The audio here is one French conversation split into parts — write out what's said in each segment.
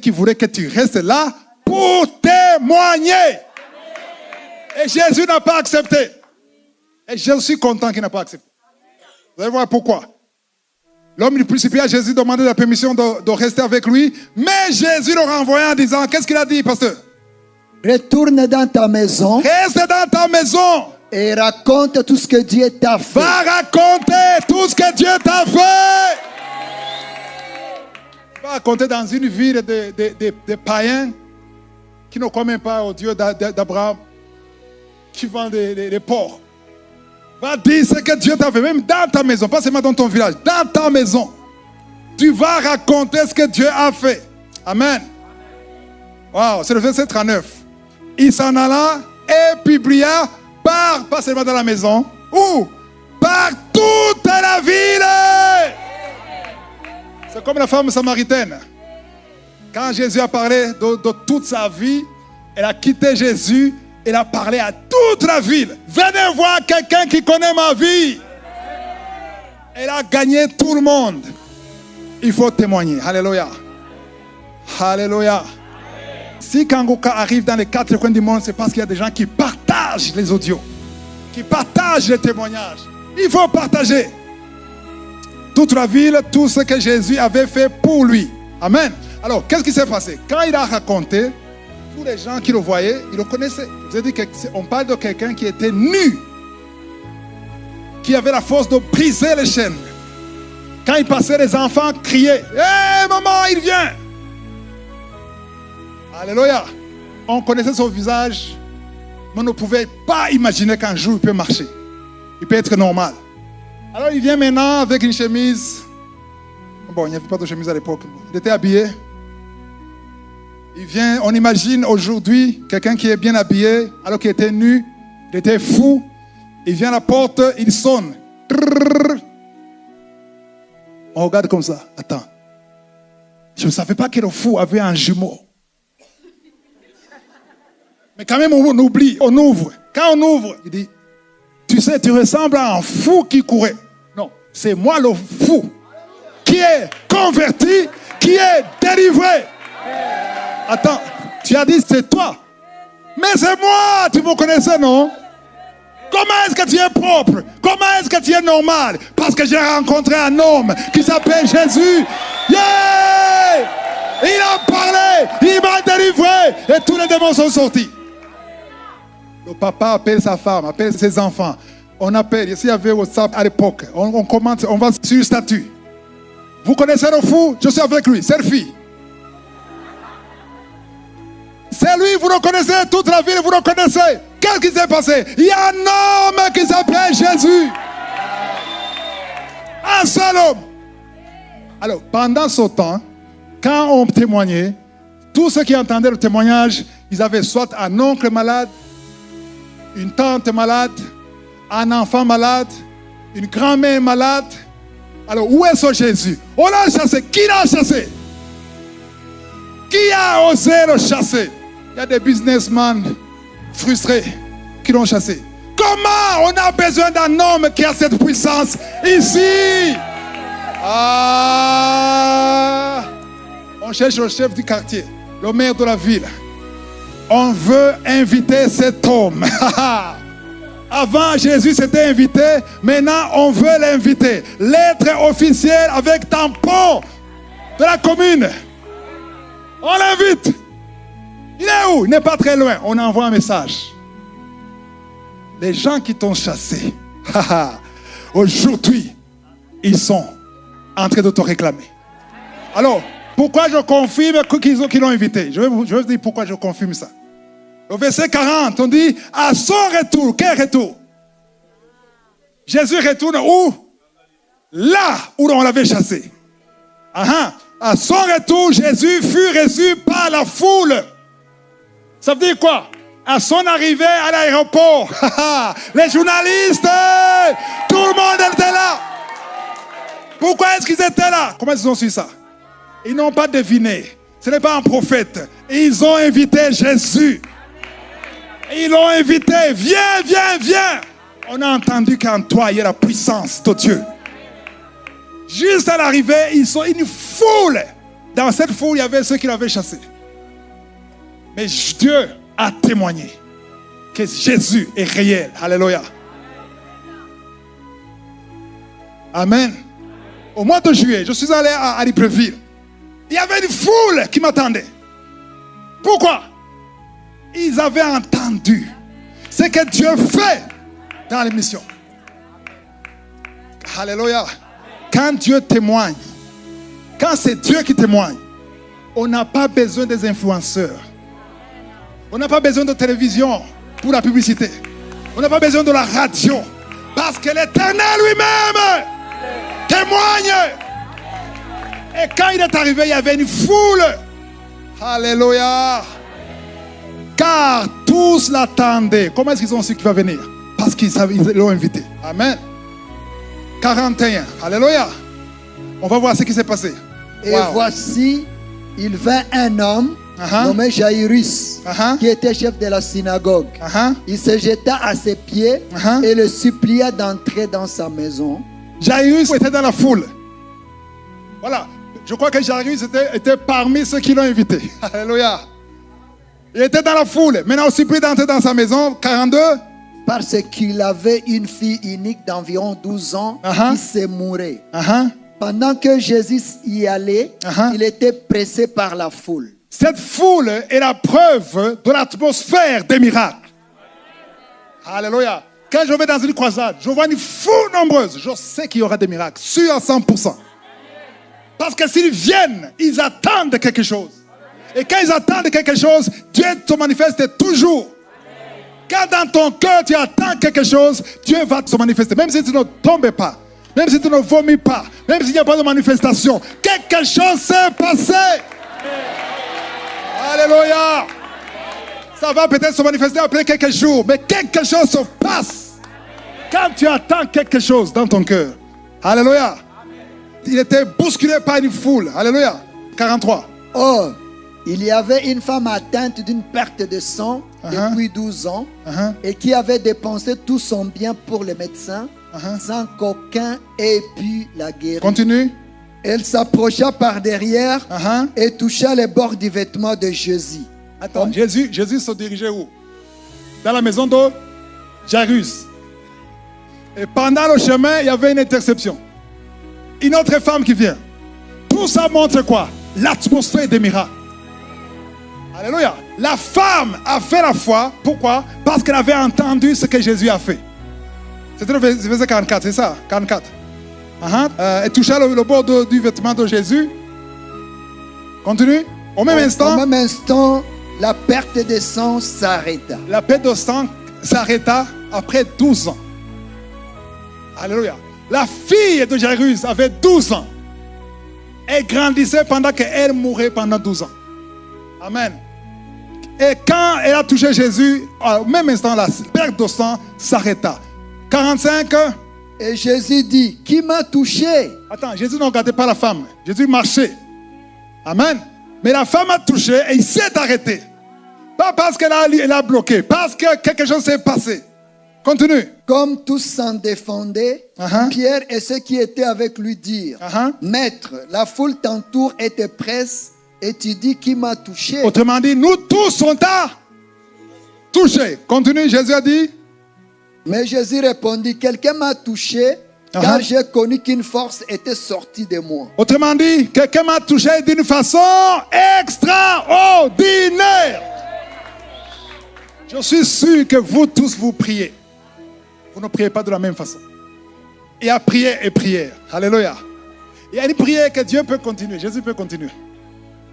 qui voulait que tu restes là pour témoigner. Et Jésus n'a pas accepté. Et je suis content qu'il n'a pas accepté. Vous allez voir pourquoi. L'homme du principal, Jésus demandait la permission de rester avec lui. Mais Jésus le renvoyait en disant, qu'est-ce qu'il a dit, pasteur? Retourne dans ta maison. Reste dans ta maison. Et raconte tout ce que Dieu t'a fait. Va raconter tout ce que Dieu t'a fait. Va raconter dans une ville de païens qui ne croient même pas au Dieu d'Abraham, qui vend des porcs. Va dire ce que Dieu t'a fait, même dans ta maison, pas seulement dans ton village, dans ta maison. Tu vas raconter ce que Dieu a fait. Amen. Wow, c'est le verset 39. Il s'en alla et publia pas seulement dans la maison, ou par toute la ville. C'est comme la femme samaritaine. Quand Jésus a parlé de toute sa vie, elle a quitté Jésus, elle a parlé à toute la ville. Venez voir quelqu'un qui connaît ma vie. Elle a gagné tout le monde. Il faut témoigner. Alléluia. Alléluia. Si Kangoka arrive dans les 4 coins du monde, c'est parce qu'il y a des gens qui partagent les audios, qui partagent les témoignages. Il faut partager. Toute la ville, tout ce que Jésus avait fait pour lui. Amen. Alors, qu'est-ce qui s'est passé? Quand il a raconté, tous les gens qui le voyaient, ils le connaissaient. Je vous ai dit qu'on parle de quelqu'un qui était nu, qui avait la force de briser les chaînes. Quand il passait, les enfants criaient, « Hé, maman, il vient !» Alléluia. On connaissait son visage, mais on ne pouvait pas imaginer qu'un jour il peut marcher. Il peut être normal. Alors il vient maintenant avec une chemise. Bon, il n'y avait pas de chemise à l'époque. Il était habillé. Il vient, on imagine aujourd'hui quelqu'un qui est bien habillé, alors qu'il était nu, il était fou. Il vient à la porte, il sonne. On regarde comme ça. Attends. Je ne savais pas que le fou avait un jumeau. Mais quand même, on oublie, on ouvre. Quand on ouvre, il dit, tu sais, tu ressembles à un fou qui courait. Non, c'est moi le fou qui est converti, qui est délivré. Attends, tu as dit c'est toi. Mais c'est moi, tu me connaissais, non? Comment est-ce que tu es propre? Comment est-ce que tu es normal? Parce que j'ai rencontré un homme qui s'appelle Jésus. Yeah! Il a parlé, il m'a délivré et tous les démons sont sortis. Le papa appelle sa femme, appelle ses enfants. On appelle, ici il y avait WhatsApp à l'époque. On commente, on va sur le statut. Vous connaissez le fou? Je suis avec lui, selfie. C'est lui, vous le connaissez, toute la ville, vous le connaissez. Qu'est-ce qui s'est passé? Il y a un homme qui s'appelle Jésus. Un seul homme. Alors, pendant ce temps, quand on témoignait, tous ceux qui entendaient le témoignage, ils avaient soit un oncle malade, une tante malade, un enfant malade, une grand-mère malade. Alors, où est ce Jésus? On l'a chassé. Qui l'a chassé? Qui a osé le chasser? Il y a des businessmen frustrés qui l'ont chassé. Comment on a besoin d'un homme qui a cette puissance ici? On cherche le chef du quartier, le maire de la ville. On veut inviter cet homme. Avant, Jésus s'était invité. Maintenant, on veut l'inviter. Lettre officielle avec tampon de la commune. On l'invite. Il est où? Il n'est pas très loin. On envoie un message. Les gens qui t'ont chassé, aujourd'hui, ils sont en train de te réclamer. Alors, pourquoi je confirme qu'ils l'ont invité? Je vais vous dire pourquoi je confirme ça. Au verset 40, on dit, à son retour, quel retour? Jésus retourne où? Là où on l'avait chassé. À son retour, Jésus fut reçu par la foule. Ça veut dire quoi? À son arrivée à l'aéroport, les journalistes, tout le monde était là. Pourquoi est-ce qu'ils étaient là? Comment ils ont su ça? Ils n'ont pas deviné. Ce n'est pas un prophète. Ils ont invité Jésus. Ils l'ont invité. Viens, viens, viens. On a entendu qu'en toi, il y a la puissance de Dieu. Juste à l'arrivée, ils sont une foule. Dans cette foule, il y avait ceux qui l'avaient chassé. Mais Dieu a témoigné que Jésus est réel. Alléluia. Amen. Au mois de juillet, je suis allé à Libreville. Il y avait une foule qui m'attendait. Pourquoi? Ils avaient entendu ce que Dieu fait dans l'émission. Alléluia. Quand Dieu témoigne, quand c'est Dieu qui témoigne, on n'a pas besoin des influenceurs. On n'a pas besoin de télévision pour la publicité. On n'a pas besoin de la radio. Parce que l'Éternel lui-même témoigne. Et quand il est arrivé, il y avait une foule. Alléluia. Car tous l'attendaient. Comment est-ce qu'ils ont su qu'il va venir? Parce qu'ils l'ont invité. Amen. 41. Alléluia. On va voir ce qui s'est passé. Et voici, il vint un homme nommé Jairus, qui était chef de la synagogue. Il se jeta à ses pieds et le supplia d'entrer dans sa maison. Jairus était dans la foule. Voilà. Je crois que Jairus était parmi ceux qui l'ont invité. Alléluia. Il était dans la foule. Maintenant, on supplie d'entrer dans sa maison. 42. Parce qu'il avait une fille unique d'environ 12 ans qui se mourait. Pendant que Jésus y allait, il était pressé par la foule. Cette foule est la preuve de l'atmosphère des miracles. Alléluia. Quand je vais dans une croisade, je vois une foule nombreuse. Je sais qu'il y aura des miracles, sûr à 100%. Parce que s'ils viennent, ils attendent quelque chose. Et quand ils attendent quelque chose, Dieu se manifeste toujours. Quand dans ton cœur tu attends quelque chose, Dieu va se manifester. Même si tu ne tombes pas, même si tu ne vomis pas, même s'il n'y a pas de manifestation, quelque chose s'est passé. Alléluia. Ça va peut-être se manifester après quelques jours, mais quelque chose se passe quand tu attends quelque chose dans ton cœur. Alléluia. Il était bousculé par une foule. Alléluia. 43. Or, il y avait une femme atteinte d'une perte de sang depuis 12 ans et qui avait dépensé tout son bien pour les médecins sans qu'aucun ait pu la guérir. Continue. Elle s'approcha par derrière et toucha les bords du vêtement de Jésus. Attends, Jésus se dirigeait où? Dans la maison de Jairus. Et pendant le chemin, il y avait une interception. Une autre femme qui vient. Tout ça montre quoi? L'atmosphère des miracles. Alléluia. La femme a fait la foi. Pourquoi? Parce qu'elle avait entendu ce que Jésus a fait. C'était le verset 44, c'est ça? 44. Elle toucha le bord du vêtement de Jésus. Continue. Au même instant, la perte de sang s'arrêta. La perte de sang s'arrêta après 12 ans. Alléluia. La fille de Jairus avait 12 ans. Elle grandissait pendant qu'elle mourait pendant 12 ans. Amen. Et quand elle a touché Jésus, au même instant, la perte de sang s'arrêta. 45. Et Jésus dit, qui m'a touché? Attends, Jésus ne regardait pas la femme. Jésus marchait. Amen. Mais la femme a touché et il s'est arrêté. Pas parce qu'elle a bloqué, parce que quelque chose s'est passé. Continue. Comme tous s'en défendaient, Pierre et ceux qui étaient avec lui dirent, Maître, la foule t'entoure et te presse, et tu dis qui m'a touché. Autrement dit, nous tous sommes touchés. Continue, Jésus a dit. Mais Jésus répondit, quelqu'un m'a touché, car j'ai connu qu'une force était sortie de moi. Autrement dit, quelqu'un m'a touché d'une façon extraordinaire. Je suis sûr que vous tous, vous priez. Vous ne priez pas de la même façon. Il y a prière et prière. Alléluia. Il y a une prière que Dieu peut continuer. Jésus peut continuer.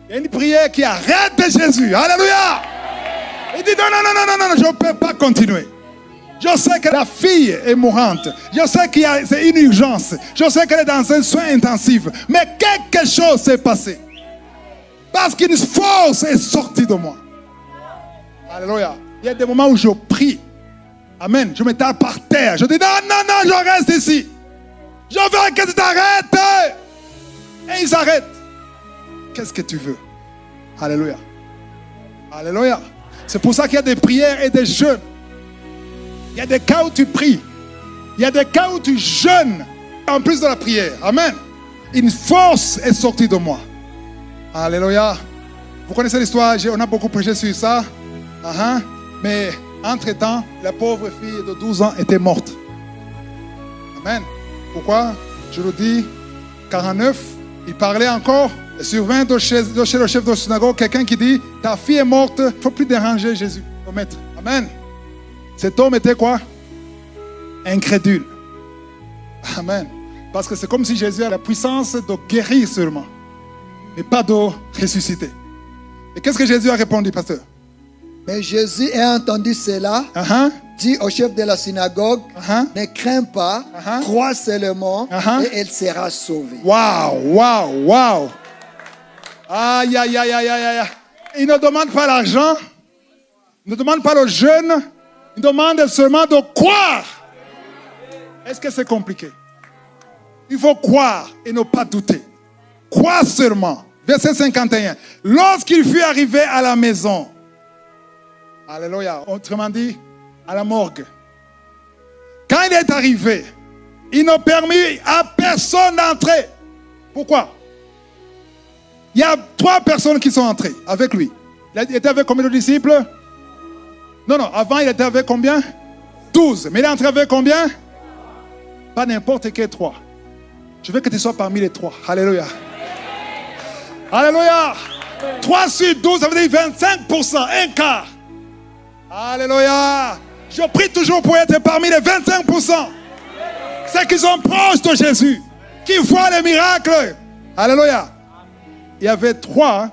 Il y a une prière qui arrête de Jésus. Alléluia. Il dit non, je ne peux pas continuer. Je sais que la fille est mourante. Je sais qu'il y a une urgence. Je sais qu'elle est dans un soin intensif. Mais quelque chose s'est passé. Parce qu'une force est sortie de moi. Alléluia. Il y a des moments où je prie. Amen. Je me tape par terre. Je dis non, je reste ici. Je veux que tu t'arrêtes. Et ils s'arrêtent. Qu'est-ce que tu veux? Alléluia. Alléluia. C'est pour ça qu'il y a des prières et des jeûnes. Il y a des cas où tu pries. Il y a des cas où tu jeûnes. En plus de la prière. Amen. Une force est sortie de moi. Alléluia. Vous connaissez l'histoire, on a beaucoup prêché sur ça. Mais entre-temps, la pauvre fille de 12 ans était morte. Amen. Pourquoi? Je le dis, 49, il parlait encore. Et survint de chez le chef de la synagogue quelqu'un qui dit, ta fille est morte, il ne faut plus déranger Jésus, au maître. Amen. Cet homme était quoi? Incrédule. Amen. Parce que c'est comme si Jésus a la puissance de guérir seulement, mais pas de ressusciter. Et qu'est-ce que Jésus a répondu, pasteur? Mais Jésus ayant entendu cela, dit au chef de la synagogue, ne crains pas, crois seulement, et elle sera sauvée. Waouh. Aïe. Il ne demande pas l'argent, il ne demande pas le jeûne, il demande seulement de croire. Est-ce que c'est compliqué? Il faut croire et ne pas douter. Croire seulement. Verset 51. Lorsqu'il fut arrivé à la maison, alléluia, autrement dit, à la morgue. Quand il est arrivé, il ne permit à personne d'entrer. Pourquoi? Il y a 3 personnes qui sont entrées avec lui. Il était avec combien de disciples? Non, avant il était avec combien? 12. Mais il est entré avec combien? Pas n'importe quel 3. Je veux que tu sois parmi les 3. Alléluia. Alléluia. 3 sur 12, ça veut dire 25%, un quart. Alléluia. Je prie toujours pour être parmi les 25%. Ceux qui sont proches de Jésus, qui voient les miracles. Alléluia. Il y avait 3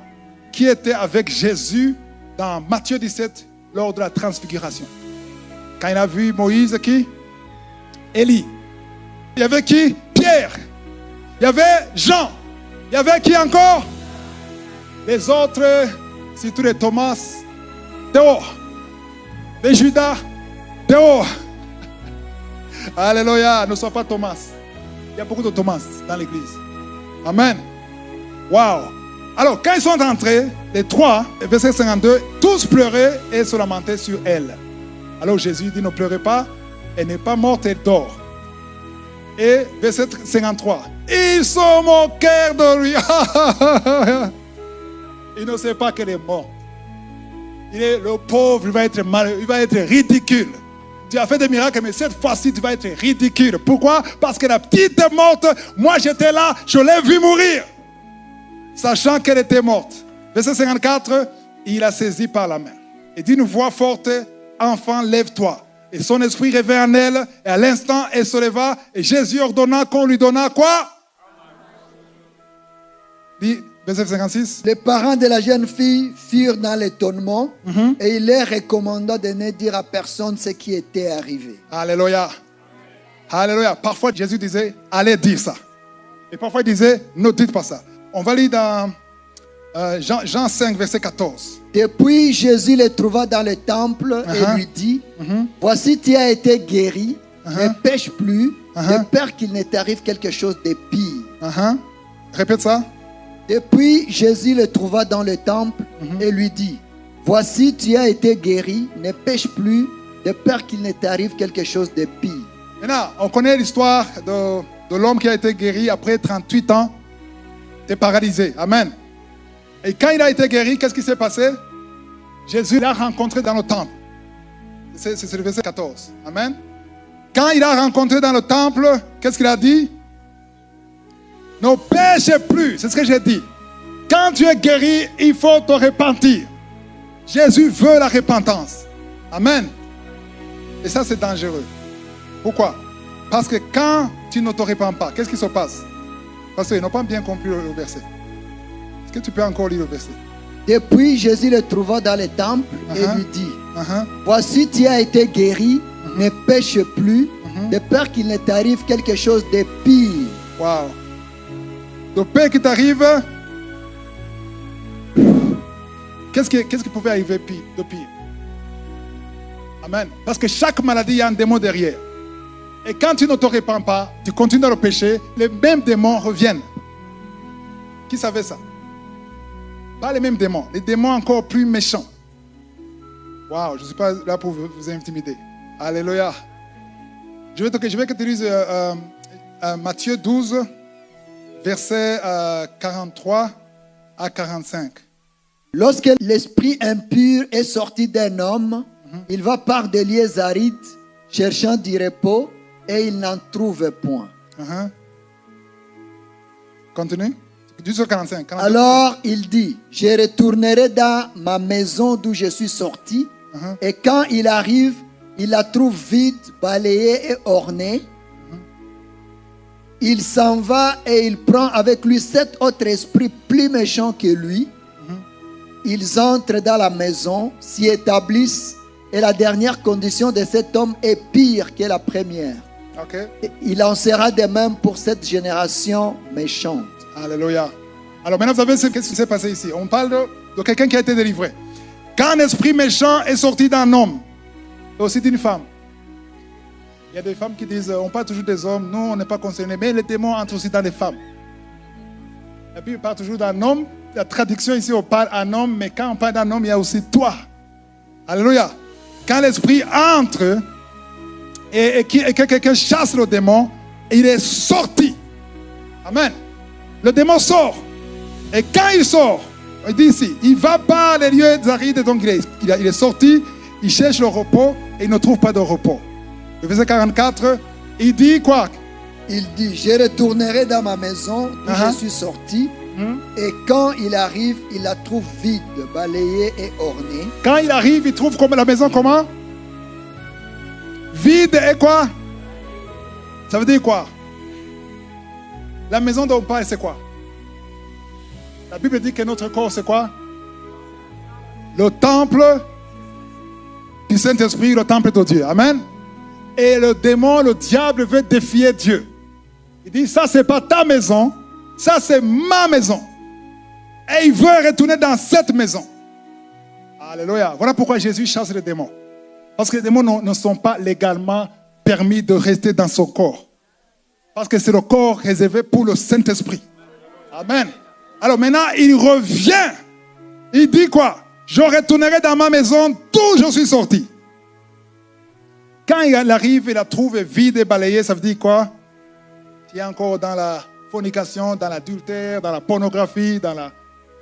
qui étaient avec Jésus dans Matthieu 17 lors de la transfiguration. Quand il a vu Moïse, qui? Élie. Il y avait qui? Pierre. Il y avait Jean. Il y avait qui encore? Les autres, surtout les Thomas, dehors. Les Judas, dehors. Alléluia, ne sois pas Thomas. Il y a beaucoup de Thomas dans l'église. Amen. Waouh. Alors, quand ils sont entrés, les 3, verset 52, tous pleuraient et se lamentaient sur elle. Alors Jésus dit, ne pleurez pas, elle n'est pas morte, elle dort. Et verset 53, ils se moquèrent de lui. Il ne sait pas qu'elle est morte. Le pauvre, il va être malheureux, il va être ridicule. Tu as fait des miracles, mais cette fois-ci, tu vas être ridicule. Pourquoi? Parce que la petite est morte, moi j'étais là, je l'ai vue mourir. Sachant qu'elle était morte. Verset 54, il la saisit par la main. Et dit d'une voix forte, enfant, lève-toi. Et son esprit revint en elle, et à l'instant, elle se leva, et Jésus ordonna qu'on lui donna quoi? Dit, verset 56. Les parents de la jeune fille furent dans l'étonnement, et il leur recommanda de ne dire à personne ce qui était arrivé. Alléluia. Alléluia. Parfois, Jésus disait, allez dire ça. Et parfois, il disait, ne dites pas ça. On va lire dans Jean 5, verset 14. Depuis, Jésus le trouva dans le temple et lui dit, voici, tu as été guéri, ne pêche plus, de peur qu'il ne t'arrive quelque chose de pire. Répète ça. Depuis, Jésus le trouva dans le temple et lui dit, voici, tu as été guéri, ne pêche plus, de peur qu'il ne t'arrive quelque chose de pire. Maintenant, on connaît l'histoire de l'homme qui a été guéri après 38 ans. T'es paralysé. Amen. Et quand il a été guéri, qu'est-ce qui s'est passé? Jésus l'a rencontré dans le temple. C'est le verset 14. Amen. Quand il l'a rencontré dans le temple, qu'est-ce qu'il a dit? Ne pêche plus. C'est ce que j'ai dit. Quand tu es guéri, il faut te repentir. Jésus veut la repentance. Amen. Et ça, c'est dangereux. Pourquoi? Parce que quand tu ne te repens pas, qu'est-ce qui se passe? Parce qu'ils n'ont pas bien compris le verset. Est-ce que tu peux encore lire le verset? Depuis, Jésus le trouva dans le temple et lui dit, voici, tu as été guéri, ne pêche plus, de peur qu'il ne t'arrive quelque chose de pire. Wow. De peur qu'il t'arrive, qu'est-ce qui pouvait arriver de pire? Amen. Parce que chaque maladie, il y a un démon derrière. Et quand tu ne te repens pas, tu continues dans le péché, les mêmes démons reviennent. Qui savait ça? Pas les mêmes démons, les démons encore plus méchants. Waouh, je ne suis pas là pour vous intimider. Alléluia. Je vais que tu lises Matthieu 12, verset 43 à 45. Lorsque l'esprit impur est sorti d'un homme, il va par des lieux arides, cherchant du repos, et il n'en trouve point. Continue. Jusqu'au 45. Alors il dit, je retournerai dans ma maison d'où je suis sorti, et quand il arrive, il la trouve vide, balayée et ornée. Il s'en va et il prend avec lui 7 autres esprits plus méchants que lui. Ils entrent dans la maison, s'y établissent, et la dernière condition de cet homme est pire que la première. Il en sera de même pour cette génération méchante. Alléluia. Alors maintenant, vous savez ce qui s'est passé ici. On parle de quelqu'un qui a été délivré. Quand un esprit méchant est sorti d'un homme, et aussi d'une femme. Il y a des femmes qui disent, on parle toujours des hommes, nous on n'est pas concernés, mais les démons entrent aussi dans les femmes. La Bible parle toujours d'un homme. La traduction ici, on parle d'un homme, mais quand on parle d'un homme, il y a aussi toi. Alléluia. Quand l'esprit entre et que quelqu'un chasse le démon, il est sorti. Amen. Le démon sort. Et quand il sort, il dit ici, il va par les lieux arides, donc il est sorti, il cherche le repos et il ne trouve pas de repos. Le verset 44, il dit quoi? Il dit, je retournerai dans ma maison d'où je suis sorti, et quand il arrive, il la trouve vide, balayée et ornée. Quand il arrive, il trouve comme la maison comment? Vide et quoi? Ça veut dire quoi? La maison dont on parle, c'est quoi? La Bible dit que notre corps, c'est quoi? Le temple du Saint-Esprit, le temple de Dieu. Amen. Et le démon, le diable veut défier Dieu. Il dit, ça c'est pas ta maison, ça c'est ma maison. Et il veut retourner dans cette maison. Alléluia. Voilà pourquoi Jésus chasse les démons. Parce que les démons ne sont pas légalement permis de rester dans son corps. Parce que c'est le corps réservé pour le Saint-Esprit. Amen. Alors maintenant, il revient. Il dit quoi? Je retournerai dans ma maison d'où je suis sorti. Quand il arrive, il la trouve vide et balayée, ça veut dire quoi? Tu es encore dans la fornication, dans l'adultère, dans la pornographie, dans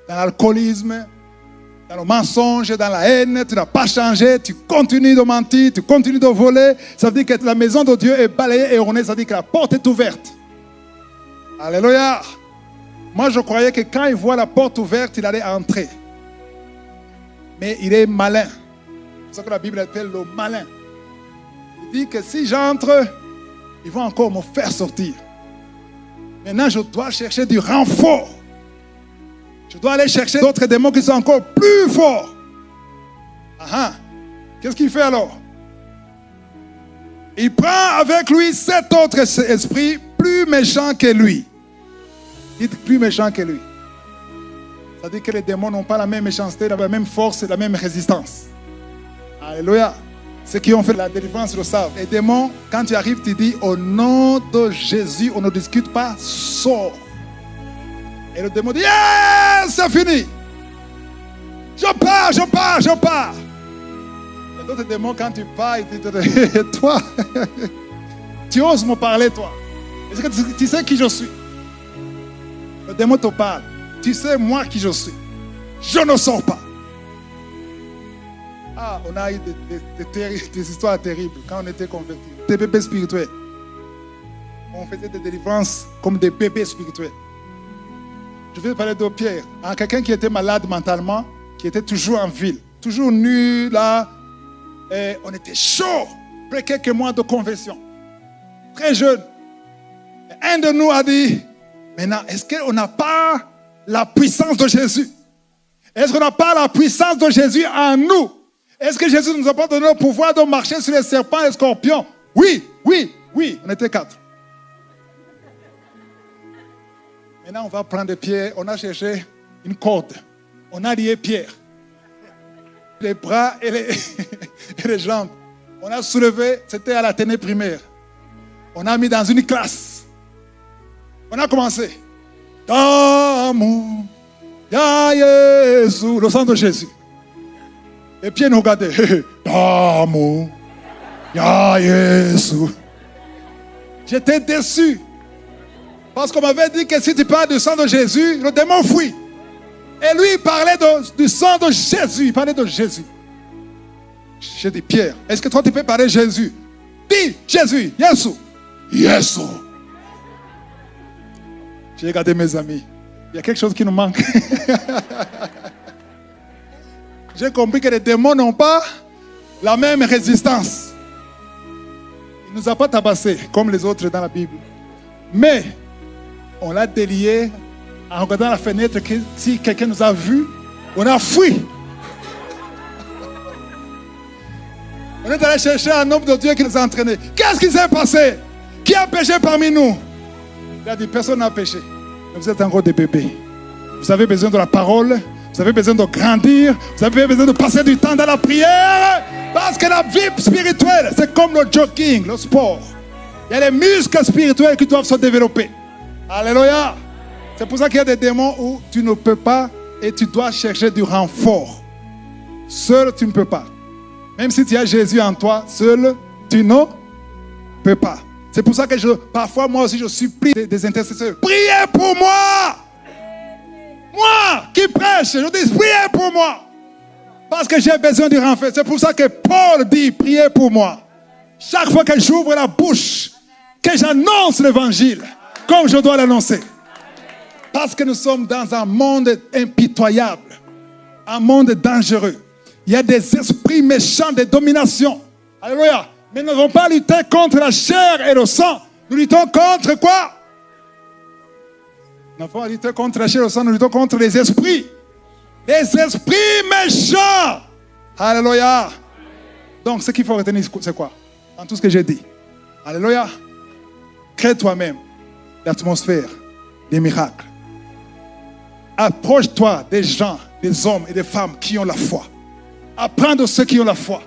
l'alcoolisme, dans le mensonge, dans la haine. Tu n'as pas changé, tu continues de mentir, tu continues de voler. Ça veut dire que la maison de Dieu est balayée et ornée, ça veut dire que la porte est ouverte. Alléluia. Moi, je croyais que quand il voit la porte ouverte, il allait entrer. Mais il est malin. C'est ça que la Bible appelle le malin. Il dit que si j'entre, ils vont encore me faire sortir. Maintenant, je dois chercher du renfort. Je dois aller chercher d'autres démons qui sont encore plus forts. Qu'est-ce qu'il fait alors? Il prend avec lui 7 autres esprits plus méchants que lui. Dites plus méchants que lui. C'est-à-dire que les démons n'ont pas la même méchanceté, la même force et la même résistance. Alléluia. Ceux qui ont fait la délivrance le savent. Les démons, quand tu arrives, tu dis au nom de Jésus, on ne discute pas, sors. Et le démon dit, yeah, c'est fini. Je pars. Il y a d'autres démons, quand tu pars, ils disent, toi, tu oses me parler, toi. Est-ce que tu sais qui je suis? Le démon te parle. Tu sais moi qui je suis. Je ne sors pas. On a eu des histoires terribles quand on était convertis. Des bébés spirituels. On faisait des délivrances comme des bébés spirituels. Je vais parler de Pierre. Quelqu'un qui était malade mentalement, qui était toujours en ville, toujours nu là. Et on était chaud après quelques mois de conversion. Très jeune. Et un de nous a dit, maintenant, est-ce qu'on n'a pas la puissance de Jésus? Est-ce qu'on n'a pas la puissance de Jésus en nous? Est-ce que Jésus ne nous a pas donné le pouvoir de marcher sur les serpents et les scorpions? Oui. On était 4. Maintenant, on va prendre Pierre. On a cherché une corde. On a lié Pierre. Les bras et les jambes. On a soulevé. C'était à l'Athénée primaire. On a mis dans une classe. On a commencé. D'amour, ya Jésus, le sang de Jésus. Et puis nous regardaient. D'amour, ya Jésus. J'étais déçu. Parce qu'on m'avait dit que si tu parles du sang de Jésus, le démon fuit. Et lui, il parlait du sang de Jésus. Il parlait de Jésus. J'ai dit, Pierre, est-ce que toi, tu peux parler de Jésus? Dis, Jésus, Yesu. Yesu. J'ai regardé mes amis. Il y a quelque chose qui nous manque. J'ai compris que les démons n'ont pas la même résistance. Il ne nous a pas tabassés comme les autres dans la Bible. Mais on l'a délié en regardant la fenêtre que si quelqu'un nous a vus, on a fui. On est allé chercher un homme de Dieu qui nous a entraînés. Qu'est-ce qui s'est passé? Qui a péché parmi nous? Il a dit, personne n'a péché. Mais vous êtes encore des bébés. Vous avez besoin de la parole. Vous avez besoin de grandir. Vous avez besoin de passer du temps dans la prière. Parce que la vie spirituelle, c'est comme le jogging, le sport. Il y a les muscles spirituels qui doivent se développer. Alléluia. C'est pour ça qu'il y a des démons où tu ne peux pas et tu dois chercher du renfort. Seul, tu ne peux pas. Même si tu as Jésus en toi, seul, tu ne peux pas. C'est pour ça que parfois, moi aussi, je supplie des intercesseurs. Priez pour moi! Moi qui prêche, je dis, priez pour moi! Parce que j'ai besoin du renfort. C'est pour ça que Paul dit, priez pour moi. Chaque fois que j'ouvre la bouche, que j'annonce l'évangile, comme je dois l'annoncer. Parce que nous sommes dans un monde impitoyable, un monde dangereux. Il y a des esprits méchants de domination. Alléluia. Mais nous n'avons pas lutté contre la chair et le sang. Nous luttons contre quoi? Nous n'avons pas lutté contre la chair et le sang. Nous luttons contre les esprits. Les esprits méchants. Alléluia. Donc, ce qu'il faut retenir, c'est quoi? Dans tout ce que j'ai dit. Alléluia. Crée toi-même l'atmosphère des miracles. Approche-toi des gens, des hommes et des femmes qui ont la foi. Apprends de ceux qui ont la foi.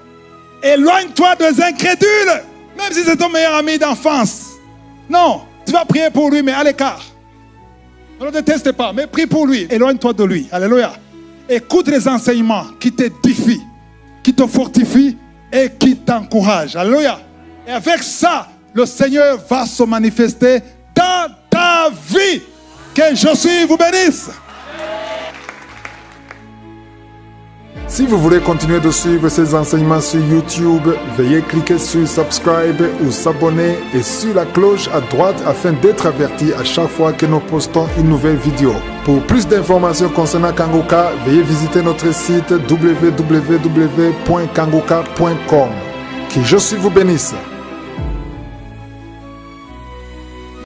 Éloigne-toi des incrédules, même si c'est ton meilleur ami d'enfance. Non, tu vas prier pour lui, mais à l'écart. Ne le déteste pas, mais prie pour lui. Éloigne-toi de lui. Alléluia. Écoute les enseignements qui t'édifient, qui te fortifient et qui t'encouragent. Alléluia. Et avec ça, le Seigneur va se manifester dans ta vie. Que Jésus vous bénisse. Si vous voulez continuer de suivre ces enseignements sur YouTube, veuillez cliquer sur Subscribe ou s'abonner et sur la cloche à droite afin d'être averti à chaque fois que nous postons une nouvelle vidéo. Pour plus d'informations concernant Kangoka, veuillez visiter notre site www.kangoka.com. Que Jésus vous bénisse.